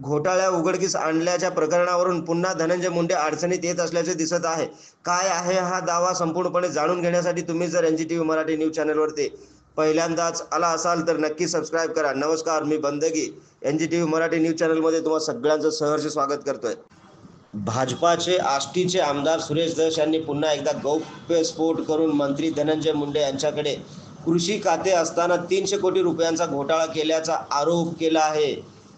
घोटाळ्या उघडकीस आणल्याच्या प्रकरणावरून पुन्हा धनंजय मुंडे अडचणीत येत असल्याचे दिसत आहे. काय आहे हा दावा संपूर्णपणे जाणून घेण्यासाठी तुम्ही जर एनजीटीव्ही मराठी न्यूज चॅनलवरती पहिल्यांदाच आला असाल तर नक्की सबस्क्राईब करा. नमस्कार, मी बंदगी एनजीटीव्ही मराठी न्यूज चॅनलमध्ये तुम्हा सगळ्यांचं सहर्ष स्वागत करतोय. भाजपाचे आष्टीचे आमदार सुरेश धस यांनी पुन्हा एकदा गौप्यस्फोट करून मंत्री धनंजय मुंडे यांच्याकडे कृषी खाते असताना 300 कोटी रुपयांचा घोटाळा केल्याचा आरोप केला आहे.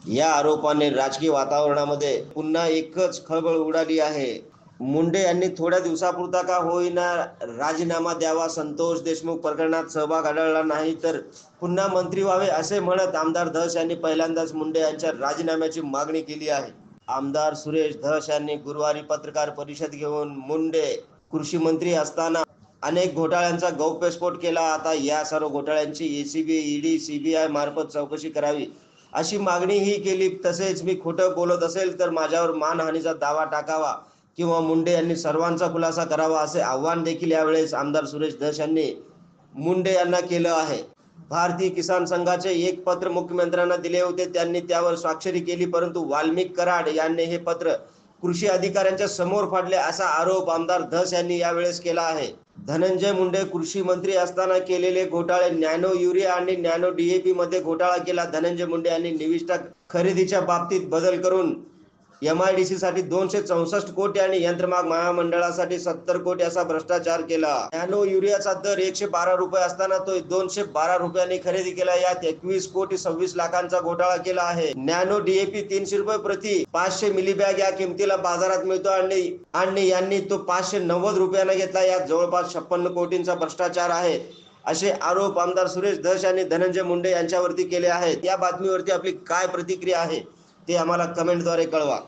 या आरोपाने राजकीय वातावरणामध्ये पुन्हा एकच खळबळ उडाली आहे. मुंडे यांनी थोड्या दिवसापुरता का होईना राजीनामा द्यावा. संतोष देशमुख प्रकरणात सहभाग आढळला नाही तर पुन्हा मंत्री व्हावे असे म्हणत आमदार धस यांनी पहिल्यांदाच मुंडे यांच्या राजीनाम्याची मागणी केली आहे. आमदार सुरेश धस यांनी गुरुवारी पत्रकार परिषद घेऊन मुंडे कृषी मंत्री असताना अनेक घोटाळ्यांचा गौप्यस्फोट केला. आता या सर्व घोटाळ्यांची एसीबी, ईडी, सीबीआय मार्फत चौकशी करावी अशी मागणीही केली. तसेच मी खोटं बोलत असेल तर माझ्यावर मानहानीचा दावा टाकावा किंवा मुंडे यांनी सर्वांचा खुलासा करावा असे आव्हान देखील यावेळेस आमदार सुरेश धस यांनी मुंडे यांना केलं आहे. भारतीय किसान संघाचे एक पत्र मुख्यमंत्र्यांना दिले होते. त्यांनी त्यावर स्वाक्षरी केली, परंतु वाल्मिक कराड यांनी हे पत्र कृषी अधिकाऱ्यांच्या समोर फाडले असा आरोप आमदार धस यांनी यावेळेस केला आहे. धनंजय मुंडे कृषी मंत्री असताना केलेले घोटाळे, नॅनो युरिया आणि नॅनो डीएपी मध्ये घोटाळा केला. धनंजय मुंडे यांनी निविष्ठा खरेदीच्या बाबतीत बदल करून एमआयडीसी साठी 264 कोटी आणि यंत्रमाग महामंडळासाठी 70 कोटी असा भ्रष्टाचार केला. नॅनो युरियाचा दर 112 रुपये असताना तो 212 रुपयांनी खरेदी केला. यात 21 कोटी 26 लाखांचा घोटाळा केला आहे. नॅनो डीएपी 300 रुपये प्रति 500 मिलीबॅग या किमतीला बाजारात मिळतो आणि यांनी तो 590 रुपयांना घेतला. यात जवळपास 56 कोटींचा भ्रष्टाचार आहे असे आरोप आमदार सुरेश धस यांनी धनंजय मुंडे यांच्यावरती केले आहेत. या बातमीवरती आपली काय प्रतिक्रिया आहे ते आम्हाला कमेंटद्वारे कळवा.